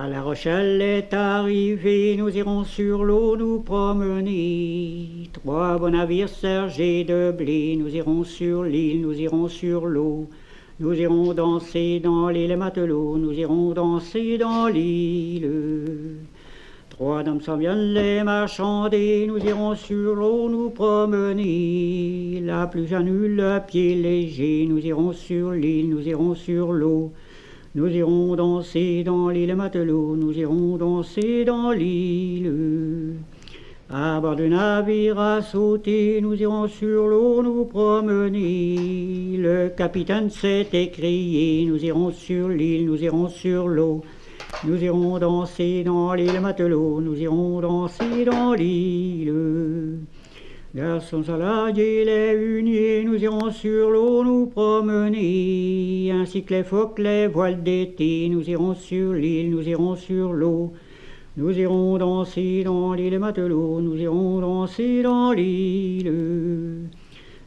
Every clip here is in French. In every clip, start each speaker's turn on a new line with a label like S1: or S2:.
S1: À La Rochelle est arrivé, nous irons sur l'eau nous promener. 3 beaux navires sergés de blé, nous irons sur l'île, nous irons sur l'eau. Nous irons danser dans l'île matelots, nous irons danser dans l'île. 3 dames s'en viennent les marchander, nous irons sur l'eau nous promener. La plus jeune le pied léger, nous irons sur l'île, nous irons sur l'eau. Nous irons danser dans l'île Matelot, nous irons danser dans l'île. À bord du navire à sauter, nous irons sur l'eau nous promener. Le capitaine s'est écrié, nous irons sur l'île, nous irons sur l'eau. Nous irons danser dans l'île Matelot, nous irons danser dans l'île. Garçons saladiers, les huniers, nous irons sur l'eau nous promener, ainsi que les phoques, les voiles d'été, nous irons sur l'île, nous irons sur l'eau. Nous irons danser dans l'île Matelot, nous irons danser dans l'île.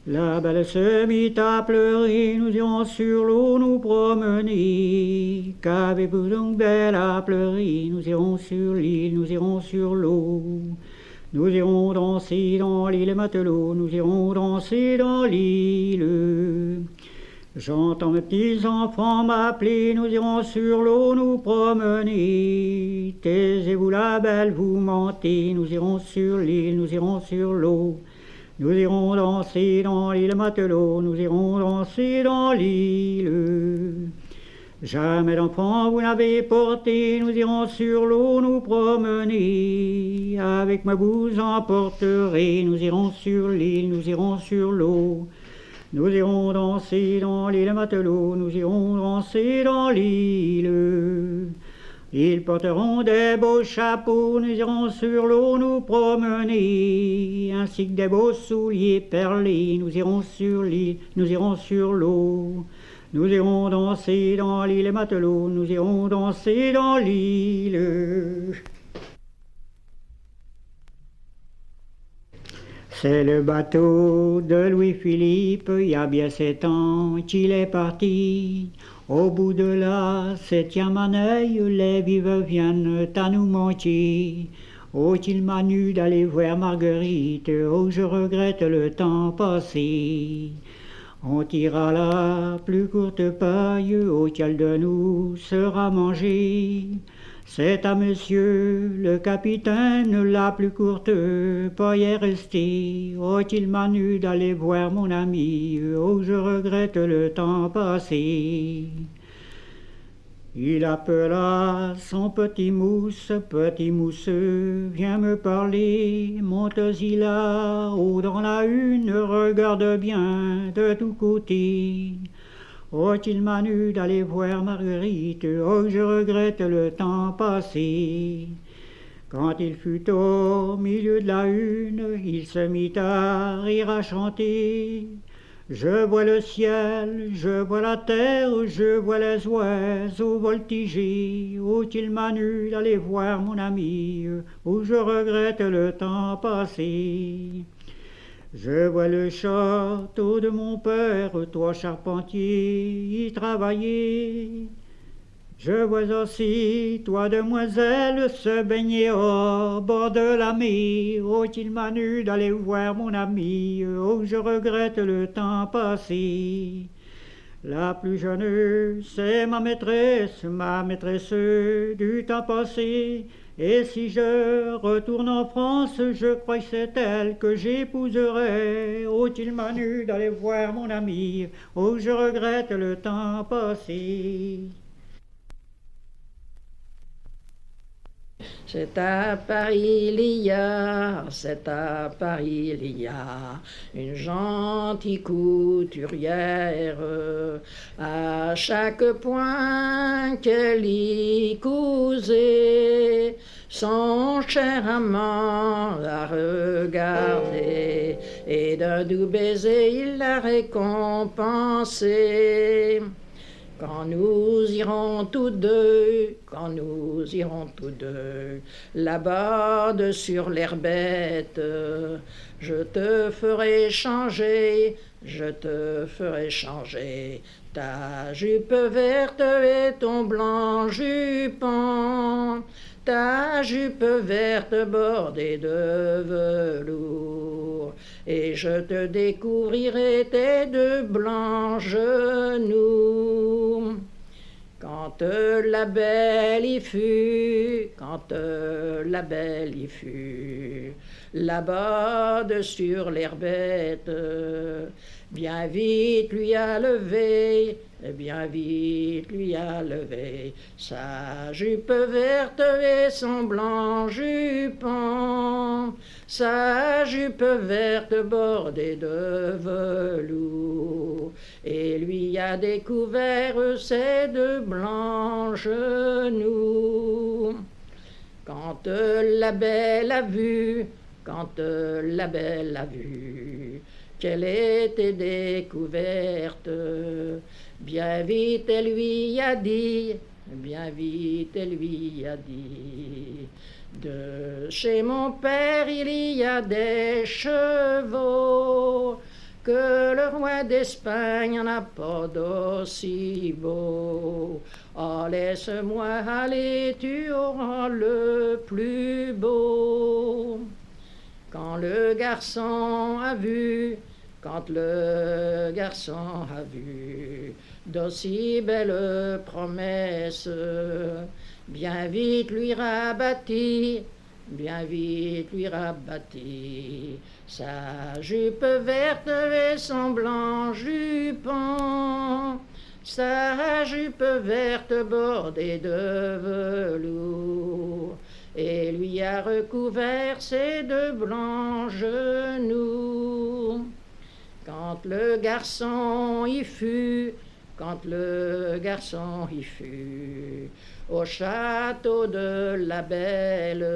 S1: La belle se mit à pleurer, nous irons sur l'eau nous promener. Qu'avez-vous donc belle à pleurer, nous irons sur l'île, nous irons sur l'eau. Nous irons danser dans l'île Matelot, nous irons danser dans l'île. J'entends mes petits enfants m'appeler, nous irons sur l'eau nous promener. Taisez-vous la belle, vous mentez, nous irons sur l'île, nous irons sur l'eau. Nous irons danser dans l'île Matelot, nous irons danser dans l'île. Jamais d'enfants vous n'avez porté, nous irons sur l'eau nous promener. Avec moi vous emporterez, nous irons sur l'île, nous irons sur l'eau. Nous irons danser dans l'île Matelot, nous irons danser dans l'île. Ils porteront des beaux chapeaux, nous irons sur l'eau nous promener. Ainsi que des beaux souliers perlés, nous irons sur l'île, nous irons sur l'eau. Nous irons danser dans l'île Matelot, nous irons danser dans l'île. C'est le bateau de Louis-Philippe, il y a bien 7 ans qu'il est parti. Au bout de la 7e année, les vives viennent à nous mentir. Oh, qu'il m'ennuie d'aller voir Marguerite, oh, je regrette le temps passé. On tirera la plus courte paille, auquel de nous sera mangé. C'est à monsieur le capitaine la plus courte paille est restée. Oh, qu'il m'ennuie d'aller voir mon ami, oh, je regrette le temps passé. Il appela son petit mousse, viens me parler, monte-y là-haut dans la hune, regarde bien de tous côtés. Oh, qu'il m'ennuie d'aller voir Marguerite, oh, je regrette le temps passé. Quand il fut au milieu de la hune, il se mit à rire, à chanter. Je vois le ciel, je vois la terre, je vois les oiseaux voltiger. Oh, qu'il m'ennuie d'aller voir mon ami, oh, je regrette le temps passé. Je vois le château de mon père, toi charpentier, y travailler. Je vois aussi, toi demoiselle, se baigner au bord de la mer. Oh, qu'il m'ennuie d'aller voir mon ami, oh, je regrette le temps passé. La plus jeune, c'est ma maîtresse du temps passé. Et si je retourne en France, je crois que c'est elle que j'épouserai. Oh, qu'il m'ennuie d'aller voir mon ami, oh, je regrette le temps passé.
S2: C'est à Paris c'est à Paris il y a une gentille couturière. À chaque point qu'elle y cousait, son cher amant la regardait, et d'un doux baiser il la récompensait. Quand nous irons tous deux, là-bas sur l'herbette, je te ferai changer je te ferai changer ta jupe verte et ton blanc jupon, ta jupe verte bordée de velours, et je te découvrirai tes deux blancs genoux. Quand la belle y fut, quand la belle y fut, là-bas sur l'herbette, bien vite lui a levé, bien vite lui a levé sa jupe verte et son blanc jupon, sa jupe verte bordée de velours, et lui a découvert ses deux blancs genoux. Quand la belle a vu, quand la belle a vu qu'elle était découverte, bien vite elle lui a dit, bien vite elle lui a dit, de chez mon père il y a des chevaux, que le roi d'Espagne n'a pas d'aussi beau. Oh, laisse-moi aller, tu auras le plus beau. Quand le garçon a vu, quand le garçon a vu d'aussi belles promesses, bien vite lui rabattit, bien vite lui rabattit sa jupe verte et son blanc jupon, sa jupe verte bordée de velours, et lui a recouvert ses deux blancs genoux. Quand le garçon y fut, quand le garçon y fut, au château de la belle,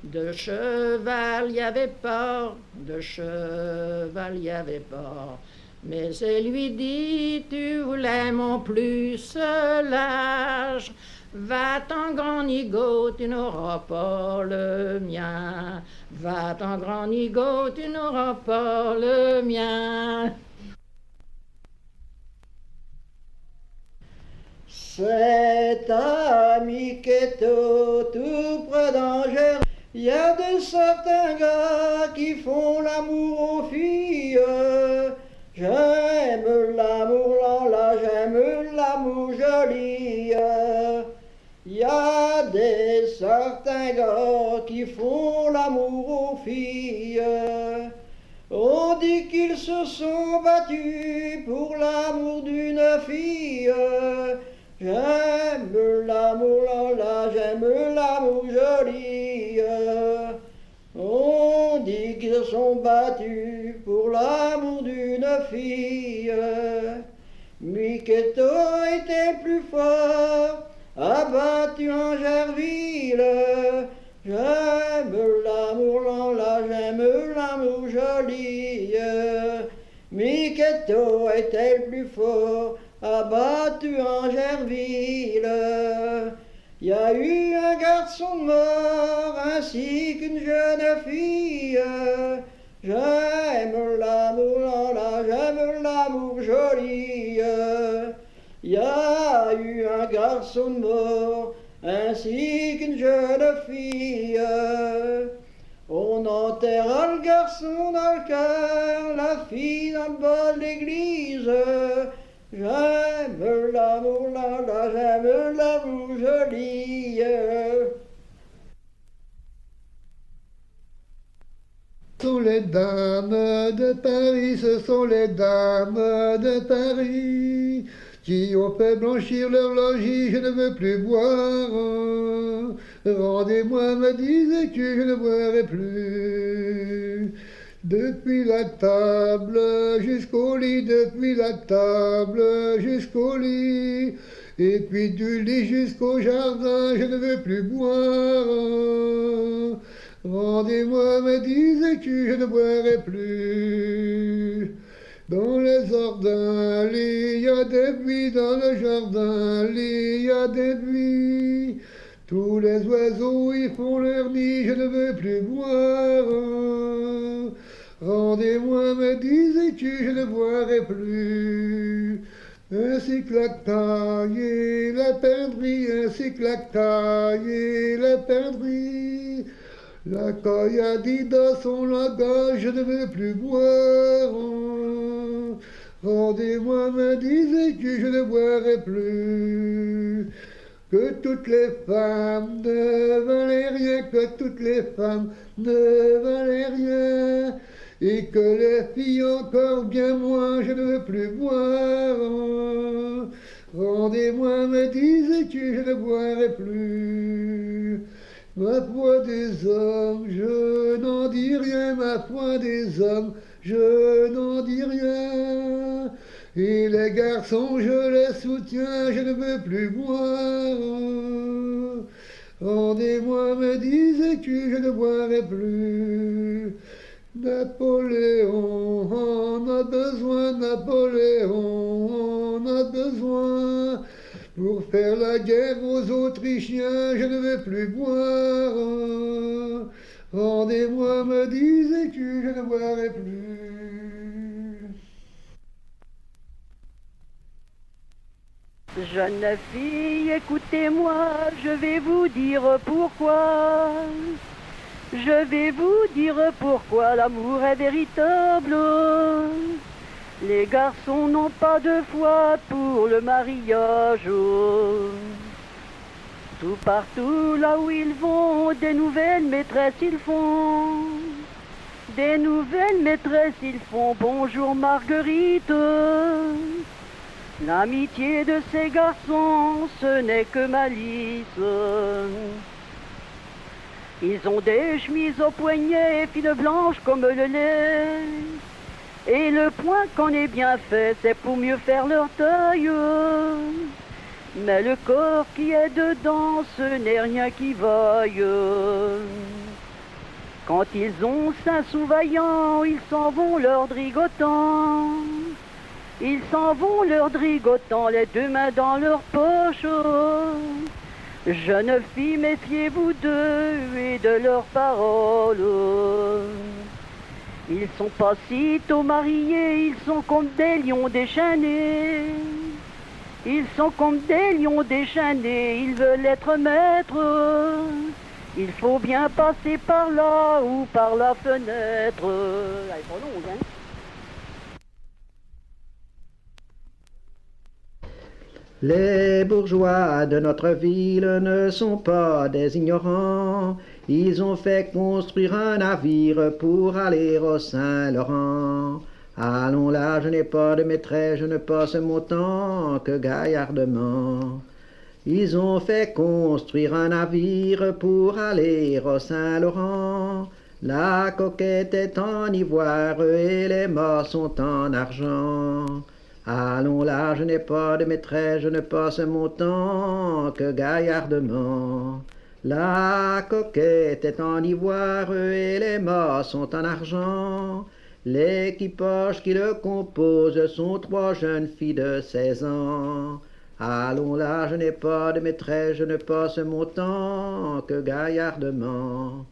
S2: de cheval y avait pas, de cheval y avait pas, mais elle lui dit, tu voulais mon plus l'âge, va-t'en grand nigaud, tu n'auras pas le mien, va-t'en grand nigaud, tu n'auras pas le mien.
S3: C'est à Miquetto, tout près d'Angers, il y a de certains gars qui font l'amour aux filles. J'aime l'amour là, j'aime l'amour joli. Il y a des certains gars qui font l'amour aux filles. On dit qu'ils se sont battus pour l'amour d'une fille. J'aime l'amour là, j'aime l'amour joli. On dit qu'ils se sont battus pour l'amour d'une fille. Miquetto était plus fort, abattu en Gerville. J'aime l'amour là, j'aime l'amour joli. Miquetto était le plus fort, abattu en Gerville. Il y a eu un garçon mort ainsi qu'une jeune fille. J'aime l'amour là, j'aime l'amour joli. Il y a eu un garçon mort ainsi qu'une jeune fille. On enterra le garçon dans le cœur, la fille dans le bas de l'église. J'aime l'amour là, j'aime l'amour joli.
S4: Ce sont les dames de Paris, ce sont les dames de Paris qui ont fait blanchir leur logis, je ne veux plus boire. Rendez-moi, me disais-tu, je ne boirai plus. Depuis la table jusqu'au lit, depuis la table jusqu'au lit, et puis du lit jusqu'au jardin, je ne veux plus boire. Rendez-moi, me disais-tu, je ne boirai plus. Dans les jardins, il y a des buis, dans le jardin, il y a des buis. Tous les oiseaux y font leur nid, je ne veux plus boire. Rendez-moi, me disais-tu, je ne boirai plus. Ainsi que la taille et la perdrix, ainsi que la taille et la perdrix. La caille a dit dans son langage, je ne veux plus boire. Rendez-moi, me disais-tu, je ne boirai plus. Que toutes les femmes ne valaient rien, que toutes les femmes ne valaient rien. Et que les filles encore bien moins, je ne veux plus boire. Rendez-moi, me disais-tu, je ne boirai plus. Ma foi des hommes, je n'en dis rien, ma foi des hommes, je n'en dis rien. Et les garçons, je les soutiens, je ne veux plus boire. Rendez-moi, me disais-tu, je ne boirai plus. Napoléon en a besoin, Napoléon en a besoin. Pour faire la guerre aux Autrichiens, je ne veux plus boire. Rendez-moi, me disais-tu, je ne boirai plus.
S5: Jeune fille, écoutez-moi, je vais vous dire pourquoi. Je vais vous dire pourquoi l'amour est véritable. Les garçons n'ont pas de foi pour le mariage. Tout partout là où ils vont, des nouvelles maîtresses ils font. Des nouvelles maîtresses ils font. Bonjour Marguerite. L'amitié de ces garçons, ce n'est que malice. Ils ont des chemises aux poignets, fines blanches comme le lait. Et le point qu'on est bien fait, c'est pour mieux faire leur taille. Mais le corps qui est dedans, ce n'est rien qui vaille. Quand ils ont seins sous-vaillants, ils s'en vont leur drigotant. Ils s'en vont leur drigotant, les deux mains dans leur poche. Jeunes filles, méfiez-vous d'eux et de leurs paroles. Ils sont pas sitôt mariés, ils sont comme des lions déchaînés. Ils sont comme des lions déchaînés, ils veulent être maîtres. Il faut bien passer par là ou par la fenêtre. Elle est pas longue, hein?
S3: Les bourgeois de notre ville ne sont pas des ignorants. Ils ont fait construire un navire pour aller au Saint-Laurent. Allons là, je n'ai pas de maîtresse, je ne passe mon temps que gaillardement. Ils ont fait construire un navire pour aller au Saint-Laurent. La coquette est en ivoire et les mâts sont en argent. Allons là, je n'ai pas de maîtresse, je ne passe mon temps que gaillardement. La coquette est en ivoire et les mâts sont en argent. L'équipage qui le compose sont trois jeunes filles de 16 ans. Allons là, je n'ai pas de maîtresse, je ne passe mon temps que gaillardement.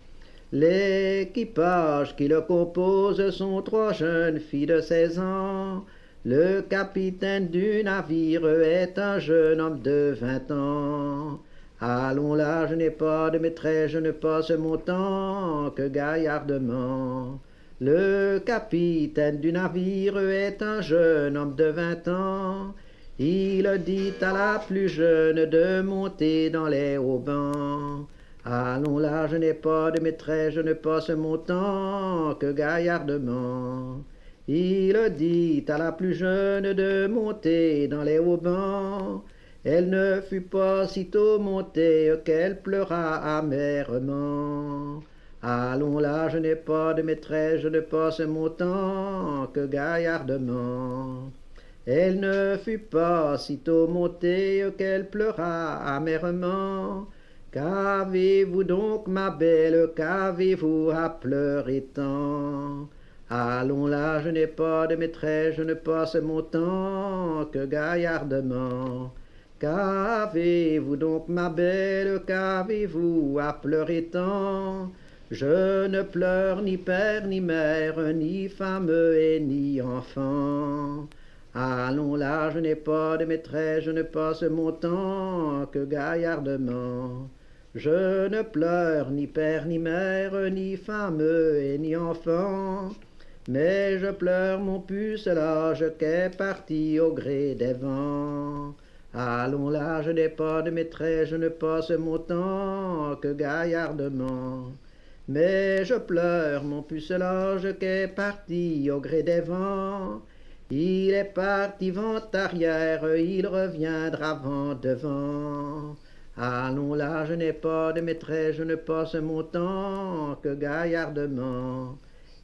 S3: L'équipage qui le compose sont trois jeunes filles de 16 ans. Le capitaine du navire est un jeune homme de 20 ans. Allons là, je n'ai pas de maîtresse, je ne passe mon temps que gaillardement. Le capitaine du navire est un jeune homme de 20 ans. Il dit à la plus jeune de monter dans les haubans. Allons là, je n'ai pas de maîtresse, je ne passe mon temps que gaillardement. Il dit à la plus jeune de monter dans les haubans. Elle ne fut pas sitôt montée qu'elle pleura amèrement. Allons là, je n'ai pas de maîtresse, je ne passe mon temps que gaillardement. Elle ne fut pas sitôt montée qu'elle pleura amèrement. Qu'avez-vous donc, ma belle, qu'avez-vous à pleurer tant? Allons là, je n'ai pas de maîtresse, je ne passe mon temps que gaillardement. Qu'avez-vous donc, ma belle, qu'avez-vous à pleurer tant? Je ne pleure ni père, ni mère, ni femme et ni enfant. Allons là, je n'ai pas de maîtresse, je ne passe mon temps que gaillardement. Je ne pleure ni père, ni mère, ni femme et ni enfant. Mais je pleure mon pucelage qu'est parti au gré des vents. Allons là, je n'ai pas de maîtresse, je ne passe mon temps que gaillardement. Mais je pleure mon pucelage qu'est parti au gré des vents. Il est parti vent arrière, il reviendra vent devant. Allons là, je n'ai pas de maîtresse, je ne passe mon temps que gaillardement.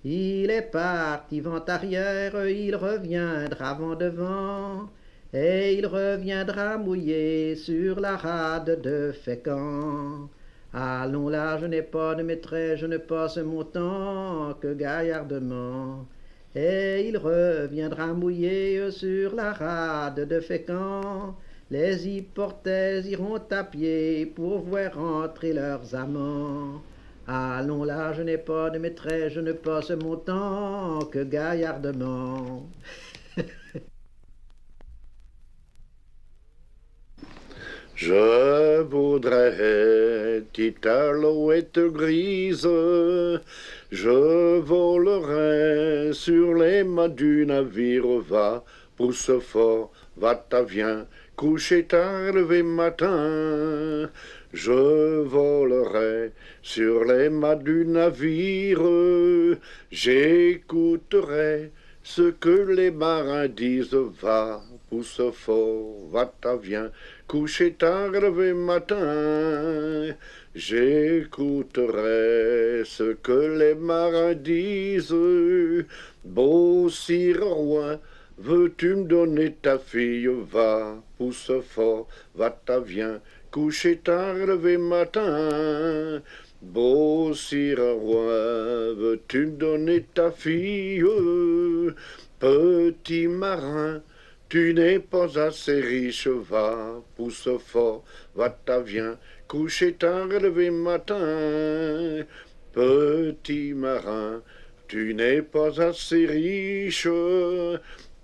S3: Il est parti vent arrière, il reviendra vent devant, et il reviendra mouillé sur la rade de Fécamp. Allons là, je n'ai pas de maîtresse, je ne passe mon temps que gaillardement, et il reviendra mouillé sur la rade de Fécamp. Les hyporthèses iront à pied pour voir entrer leurs amants. Allons là, je n'ai pas de maîtresse, je ne passe mon temps que gaillardement.
S6: Je voudrais, petite alouette grise, je volerai sur les mâts du navire, va, pousse fort, va-t'en, viens, coucher tard, lever matin. Je volerai sur les mâts du navire, j'écouterai ce que les marins disent, va, pousse fort, va-t'en, viens, coucher tard, lever matin. J'écouterai ce que les marins disent, beau sire roi, veux-tu me donner ta fille, va, pousse fort, va-t'en, viens, coucher tard, lever matin. Beau sire roi, veux-tu me donner ta fille? Petit marin, tu n'es pas assez riche, va, pousse fort, va-t'en, viens, coucher tard, lever matin. Petit marin, tu n'es pas assez riche,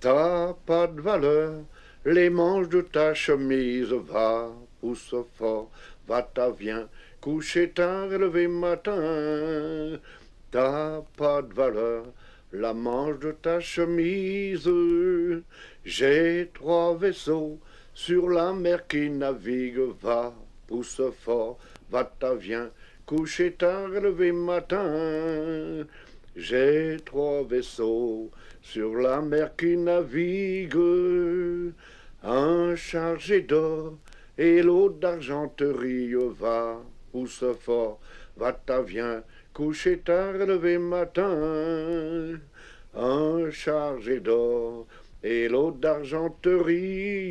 S6: t'as pas de valeur, les manches de ta chemise, va, pousse fort, va-t'en, viens, coucher tard, lever matin. T'as pas de valeur, la manche de ta chemise. J'ai 3 vaisseaux sur la mer qui naviguent, va, pousse fort, va-t'en, viens, coucher tard, lever matin. J'ai 3 vaisseaux sur la mer qui naviguent, un chargé d'or et l'autre d'argenterie, va, pousse fort, va-t'en, viens, coucher tard, lever matin. Un chargé d'or et l'autre d'argenterie,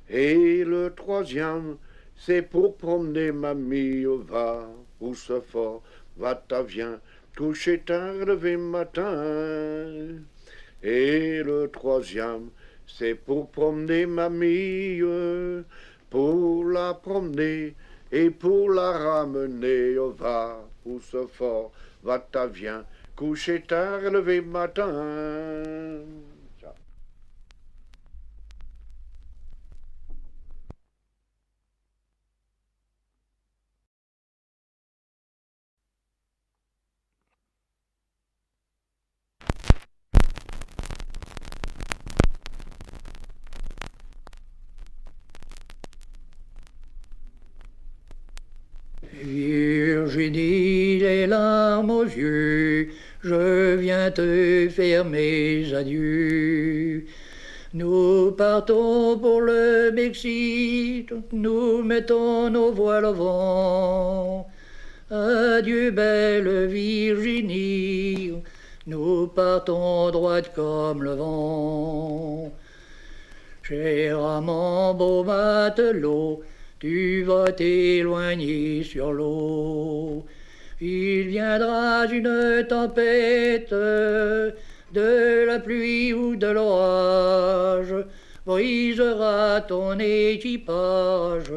S6: et le 3e, c'est pour promener mamie, va, pousse fort, va-t'en, viens, coucher tard, lever matin. Et le 3e, c'est pour promener mamie, pour la promener et pour la ramener, va, pousse fort, va-t'en, viens, coucher tard, lever matin.
S2: Virginie, les larmes aux yeux, je viens te faire mes adieux. Nous partons pour le Mexique, nous mettons nos voiles au vent. Adieu belle Virginie, nous partons droite comme le vent. Cher amant, beau matelot, tu vas t'éloigner sur l'eau. Il viendra une tempête, de la pluie ou de l'orage, brisera ton équipage,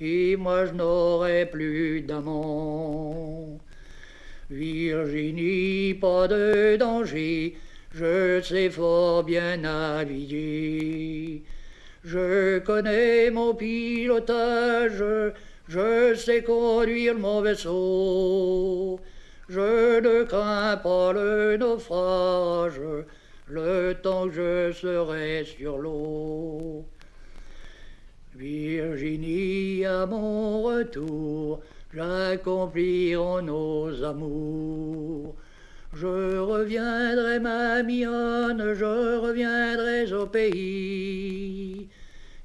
S2: et moi je n'aurai plus d'amant.
S3: Virginie, pas de danger, je sais fort bien naviguer. Je connais mon pilotage, je sais conduire mon vaisseau. Je ne crains pas le naufrage, le temps que je serai sur l'eau. Virginie, à mon retour, j'accomplirons nos amours. Je reviendrai, ma mignonne, je reviendrai au pays.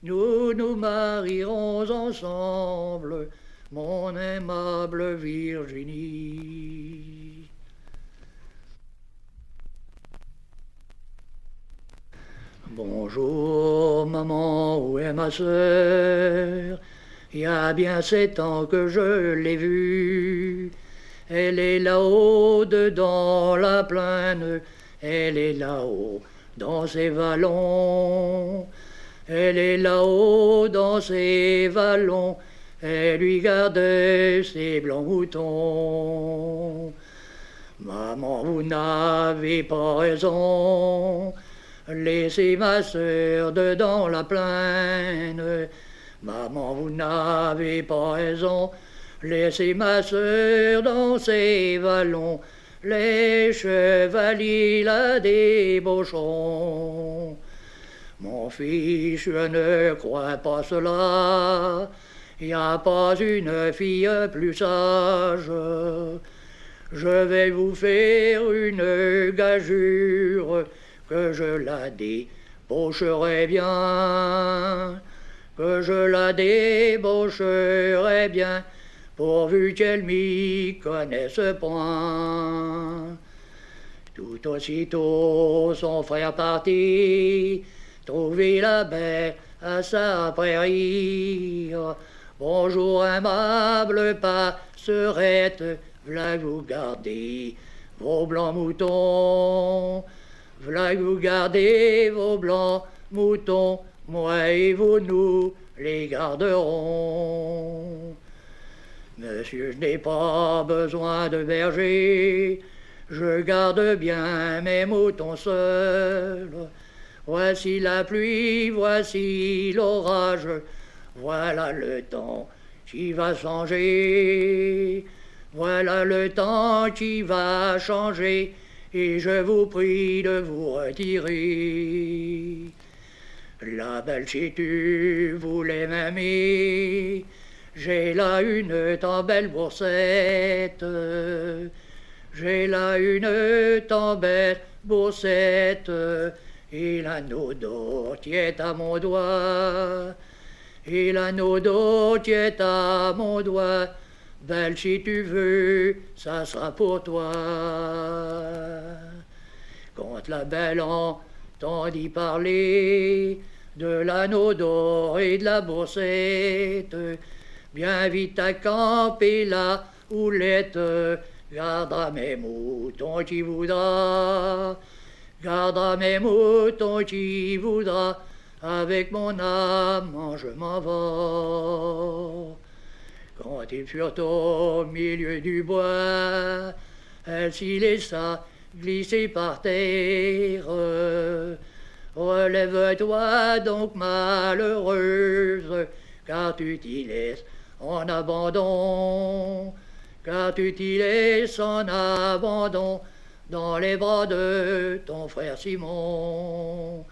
S3: Nous nous marierons ensemble, mon aimable Virginie. Bonjour, maman, où est ma sœur? Il y a bien 7 ans que je l'ai vue. Elle est là-haut, dedans la plaine, elle est là-haut, dans ses vallons. Elle est là-haut, dans ses vallons, elle lui garde ses blancs moutons. Maman, vous n'avez pas raison, laissez ma sœur dedans la plaine. Maman, vous n'avez pas raison, laissez ma sœur dans ses vallons, les chevaliers la débaucheront. Mon fils, je ne crois pas cela, il n'y a pas une fille plus sage. Je vais vous faire une gageure, que je la débaucherai bien, que je la débaucherai bien, pourvu qu'elle m'y connaisse point. Tout aussitôt son frère partit, trouver la belle à sa prairie. Bonjour aimable passerette, v'là que vous gardez vos blancs moutons. V'là que vous gardez vos blancs moutons, moi et vous nous les garderons. Monsieur, je n'ai pas besoin de berger, je garde bien mes moutons seuls. Voici la pluie, voici l'orage, voilà le temps qui va changer. Voilà le temps qui va changer, et je vous prie de vous retirer. La belle si tu voulais m'aimer, j'ai là une tant belle boursette. J'ai là une tant belle boursette, et l'anneau d'or qui est à mon doigt. Et l'anneau d'or qui est à mon doigt, belle si tu veux, ça sera pour toi. Quand la belle entendit parler de l'anneau d'or et de la boursette, bien vite à camper la houlette, gardera mes moutons qui voudra, gardera mes moutons qui voudra, avec mon âme je m'en vais. Quand ils furent au milieu du bois, elle s'y laissa glisser par terre. Relève-toi donc malheureuse, car tu t'y laisses en abandon, car tu t'y laisses en abandon dans les bras de ton frère Simon.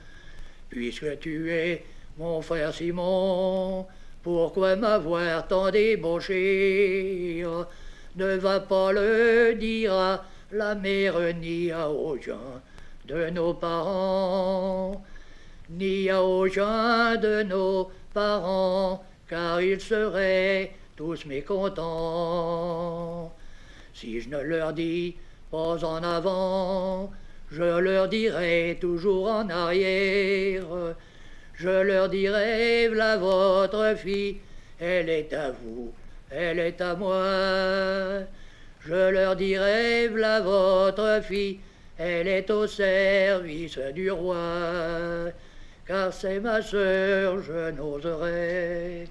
S3: Puisque tu es mon frère Simon, pourquoi m'avoir tant débauché? Ne va pas le dire à la mère ni à aucun de nos parents, ni à aucun de nos parents, car ils seraient tous mécontents. Si je ne leur dis pas en avant, je leur dirai toujours en arrière. Je leur dirai, v'là votre fille, elle est à vous, elle est à moi. Je leur dirai, v'là votre fille, elle est au service du roi. Car c'est ma sœur, je n'oserais.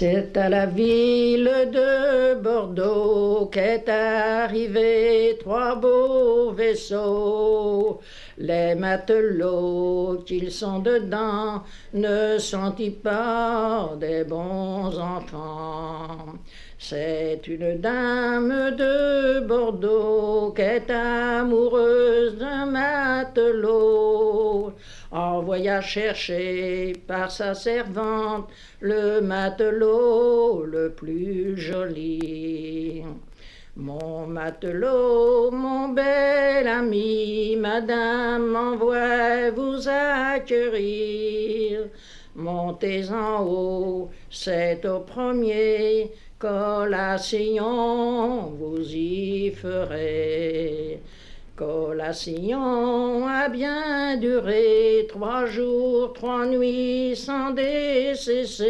S2: C'est à la ville de Bordeaux qu'est arrivé 3 beaux vaisseaux. Les matelots qu'ils sont dedans ne sont-ils pas des bons enfants? C'est une dame de Bordeaux qui est amoureuse d'un matelot. Envoya chercher par sa servante le matelot le plus joli. Mon matelot, mon bel ami, madame m'envoie vous accueillir. Montez en haut, c'est au premier collation vous y ferez. Collation a bien duré 3 jours, 3 nuits sans décesser.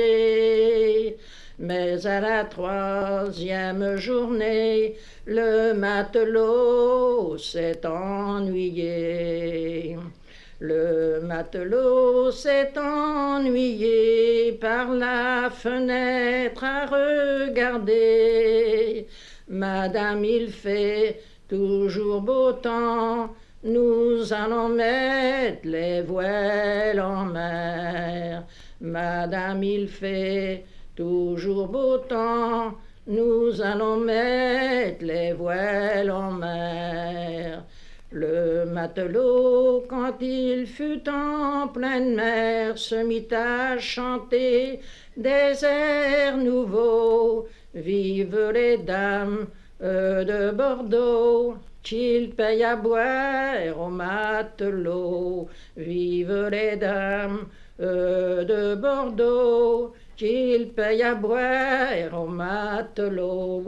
S2: Mais à la 3e journée, le matelot s'est ennuyé. Le matelot s'est ennuyé par la fenêtre à regarder. Madame, il fait toujours beau temps, nous allons mettre les voiles en mer. Madame, il fait toujours beau temps, nous allons mettre les voiles en mer. Le matelot, quand il fut en pleine mer, se mit à chanter des airs nouveaux. Vive les dames de Bordeaux, qu'il paye à boire aux matelots. Vive les dames de Bordeaux, qu'il paye à boire aux matelots.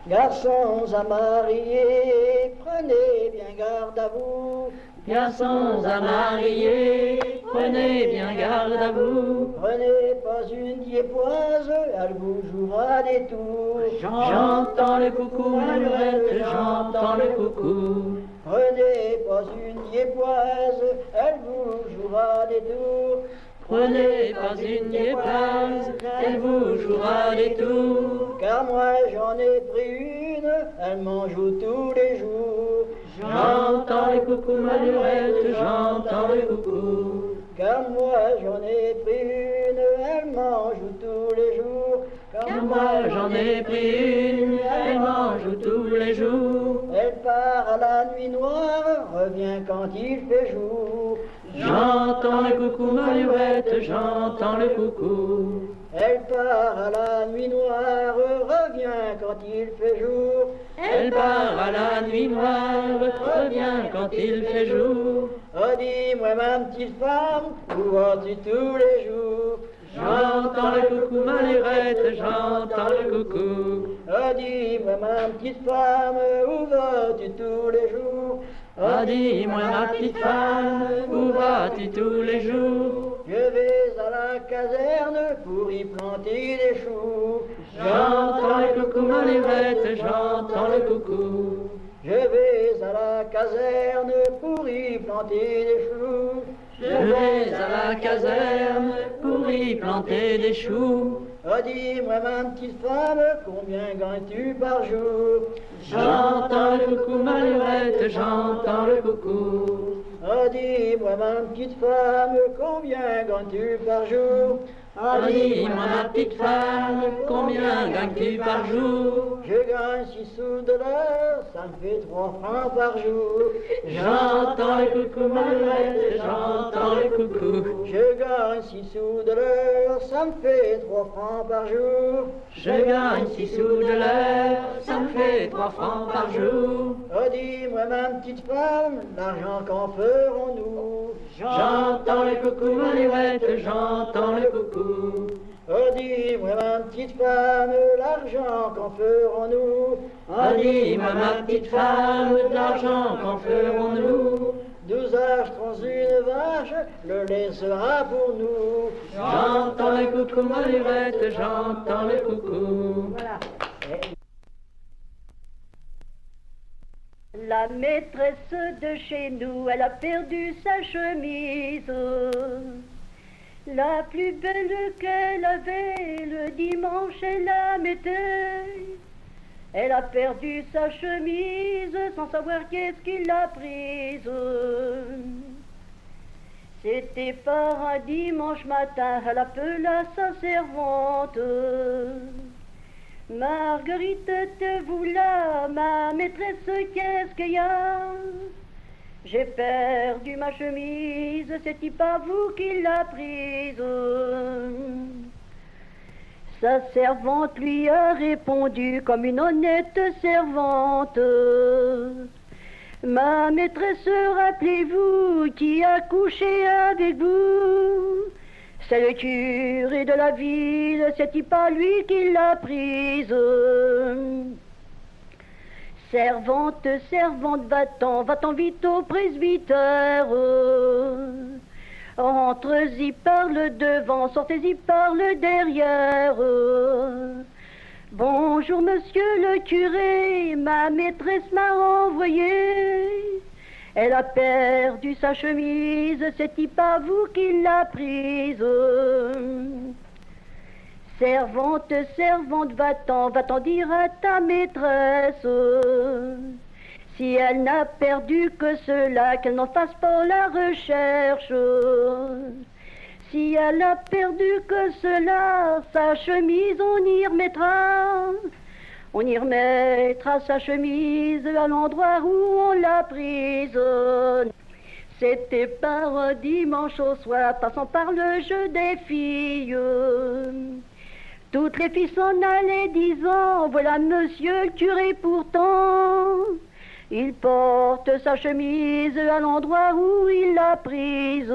S3: Garçons à marier, prenez bien garde à vous.
S2: Garçons à marier, prenez bien garde à vous.
S3: Prenez pas une diépoise, elle vous jouera des tours.
S2: J'entends le coucou, Malouette, j'entends le coucou.
S3: Prenez pas une diépoise, elle vous jouera des tours.
S2: Prenez pas une diépoise, elle vous jouera des tours.
S3: Car moi j'en ai pris une, elle m'en joue tous les jours.
S2: J'entends le coucou, Malouette, j'entends le coucou.
S3: Car moi j'en ai pris une, elle m'en joue tous les jours.
S2: Car moi j'en ai pris une, elle m'en joue tous les jours.
S3: Elle part à la nuit noire, revient quand il fait jour.
S2: J'entends le coucou, Malouette, j'entends le coucou.
S3: Elle part à la nuit noire, revient quand il fait jour.
S2: Elle part à la nuit noire, revient quand il fait jour.
S3: Oh dis-moi ma petite femme, où vas-tu tous les jours?
S2: J'entends le coucou, Malouette, j'entends le coucou.
S3: Oh dis-moi ma petite femme, où vas-tu tous les jours?
S2: Ah, dis-moi ma petite femme, où vas-tu tous les jours?
S3: Je vais à la caserne pour y planter des choux.
S2: J'entends le coucou, Malouette, j'entends le coucou.
S3: Je vais à la caserne pour y planter des choux.
S2: Je vais à la caserne pour y planter des choux.
S3: Oh dis-moi ma petite femme, combien gagnes-tu par jour?
S2: J'entends le coucou, Malouette, j'entends le coucou.
S3: Oh dis-moi ma petite femme, combien gagnes-tu par jour?
S2: Ah, dis-moi ma petite femme, combien gagnes-tu par jour?
S3: Je gagne 6 sous de l'heure, ça me fait 3 francs par jour.
S2: J'entends le coucou, Malouette, j'entends le coucou.
S3: Je gagne 6 sous de l'heure, ça me fait 3 francs par jour.
S2: Je gagne 6 sous de l'heure, ça me fait 3 francs par jour.
S3: Oh dis-moi ma petite femme, l'argent qu'en ferons-nous?
S2: J'entends le coucou, Malouette, j'entends le coucou.
S3: Oh dis-moi ma petite femme, l'argent qu'en ferons-nous?
S2: Ah, dis-moi ma petite femme, l'argent qu'en ferons-nous?
S3: Nous acheterons une vache, le lait sera pour nous.
S2: J'entends le coucou, Malouette, j'entends le coucou.
S5: Voilà. La maîtresse de chez nous, elle a perdu sa chemise. La plus belle qu'elle avait, le dimanche elle la mettait. Elle a perdu sa chemise sans savoir qu'est-ce qui l'a prise. C'était par un dimanche matin, elle appela sa servante. Marguerite, te voilà, ma maîtresse, qu'est-ce qu'il y a? J'ai perdu ma chemise, c'est-il pas vous qui l'a prise? Sa servante lui a répondu comme une honnête servante. Ma maîtresse, rappelez-vous, qui a couché avec vous? C'est le curé de la ville, c'est-il pas lui qui l'a prise? Servante, servante, va-t'en vite au presbytère. Entrez-y par le devant, sortez-y par le derrière. Bonjour monsieur le curé, ma maîtresse m'a envoyé. Elle a perdu sa chemise, c'est-il pas vous qui l'a prise? Servante, servante, va-t'en dire à ta maîtresse. Si elle n'a perdu que cela, qu'elle n'en fasse pas la recherche. Si elle a perdu que cela, sa chemise on y remettra. On y remettra sa chemise à l'endroit où on l'a prise. C'était par un dimanche au soir, passant par le jeu des filles. Toutes les filles s'en allaient disant, voilà monsieur le curé pourtant. Il porte sa chemise à l'endroit où il l'a prise.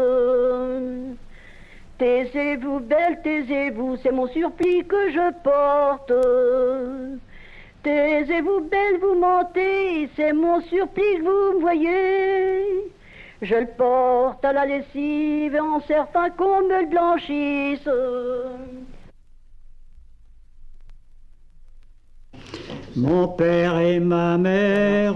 S5: Taisez-vous, belle, taisez-vous, c'est mon surplis que je porte. Taisez-vous, belle, vous mentez, c'est mon surplis que vous me voyez. Je le porte à la lessive en certain qu'on me le blanchisse.
S1: Mon père et ma mère,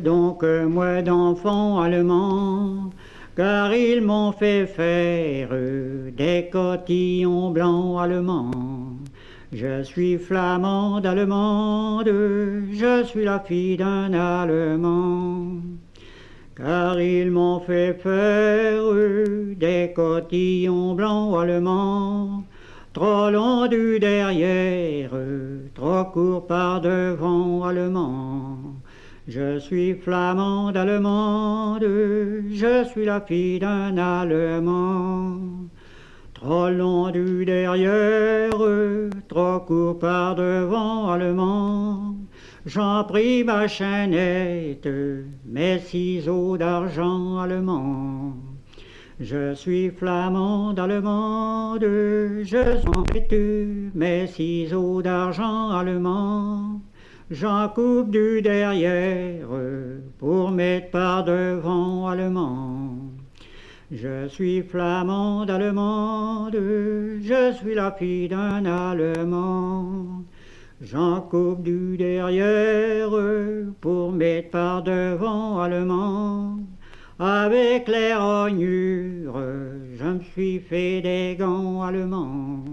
S1: donc moi d'enfant allemand, car ils m'ont fait faire des cotillons blancs allemands. Je suis flamande allemande, je suis la fille d'un Allemand. Car ils m'ont fait faire des cotillons blancs allemands, trop longs du derrière, trop courts par devant allemand. Je suis flamande allemande, je suis la fille d'un Allemand. Trop long du derrière, trop court par devant allemand. J'en pris ma chaînette, mes ciseaux d'argent allemand. Je suis flamande allemande, je suis mes ciseaux d'argent allemand. J'en coupe du derrière pour mettre par devant allemand. Je suis flamande allemande, je suis la fille d'un Allemand. J'en coupe du derrière pour mettre par devant allemand. Avec les rognures, je me suis fait des gants allemands.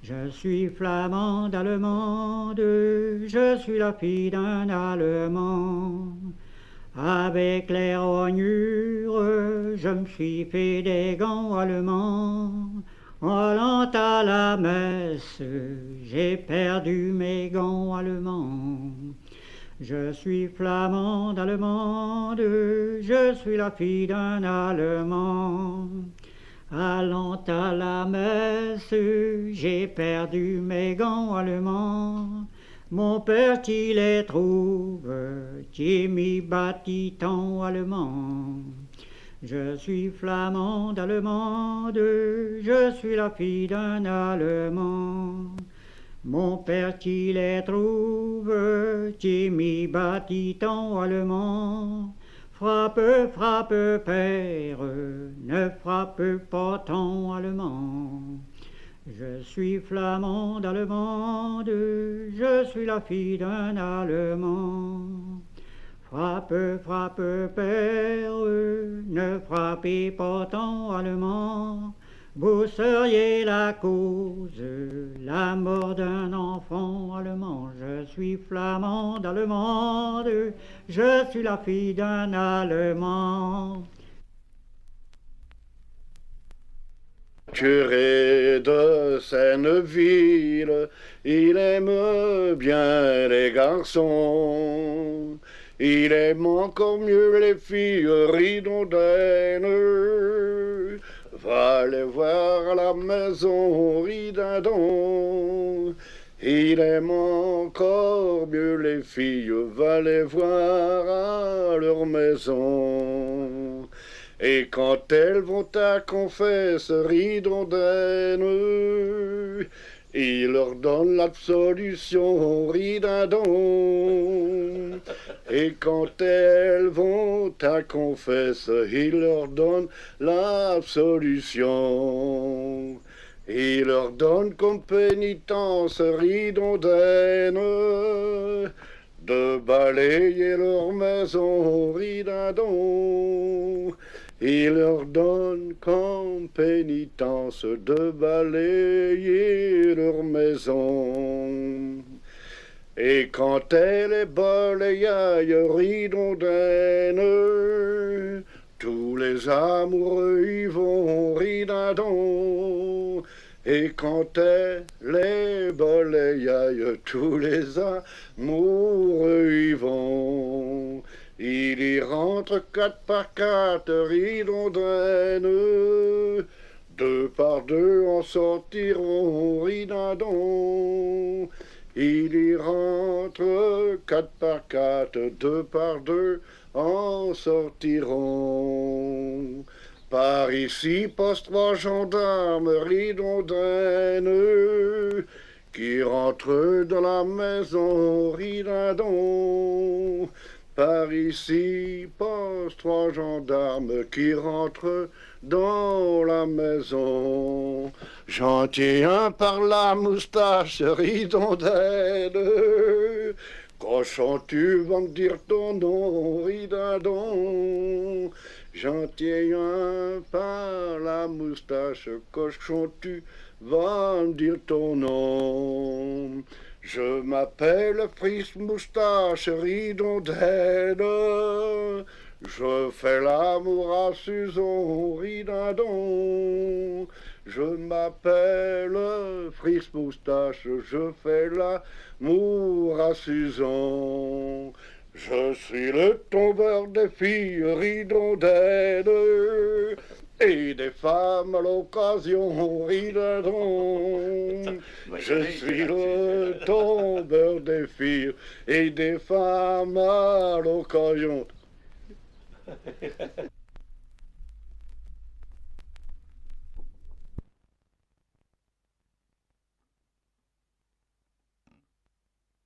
S1: Je suis flamande allemande, je suis la fille d'un Allemand. Avec les rognures, je me suis fait des gants allemands. En allant à la messe, j'ai perdu mes gants allemands. Je suis flamande allemande, je suis la fille d'un Allemand. Allant à la messe, j'ai perdu mes gants allemands. Mon père qui les trouve, qui m'y bâtit tant allemand. Je suis flamande allemande, je suis la fille d'un Allemand. Mon père qui les trouve, qui m'y bâtit tant allemand. Frappe, frappe, père, ne frappe pas tant allemand. Je suis flamande allemande, je suis la fille d'un Allemand. Frappe, frappe, père, ne frappez pas tant allemand. Vous seriez la cause, la mort d'un enfant allemand. Je suis flamande allemande, je suis la fille d'un Allemand.
S6: Curé de Senneville, il aime bien les garçons. Il aime encore mieux les filles ridondaines. Va les voir à la maison, ridindon. Il aime encore mieux les filles, va les voir à leur maison. Et quand elles vont à confesse ridondaine, il leur donne l'absolution ridindon. Et quand elles vont à confesse, il leur donne l'absolution. Il leur donne comme pénitence ridondaine de balayer leur maison ridindon. Il leur donne comme pénitence de balayer leur maison. Et quand elle est balayaille ridondaine, tous les amoureux y vont ridindon. Et quand elle est balayaille, tous les amoureux y vont. Il y rentre 4 par 4 ridondaine, 2 par 2 en sortiront ridindon. Il y rentre 4 par 4, 2 par 2 en sortiront. Par ici passe 3 gendarmes ridondaines qui rentrent dans la maison ridindon. Par ici passe 3 gendarmes qui rentrent dans la maison. J'en tiens un par la moustache ridondaine. Cochon-tu vas me dire ton nom, ridindon. J'en tiens un par la moustache, cochon-tu vas me dire ton nom. Je m'appelle Frise Moustache ridondaine. Je fais l'amour à Susan ridindon. Je m'appelle Frise Moustache, je fais l'amour à Susan. Je suis le tombeur des filles ridondaines et des femmes à l'occasion ridindon. Je suis le tombeur des filles et des femmes à l'occasion.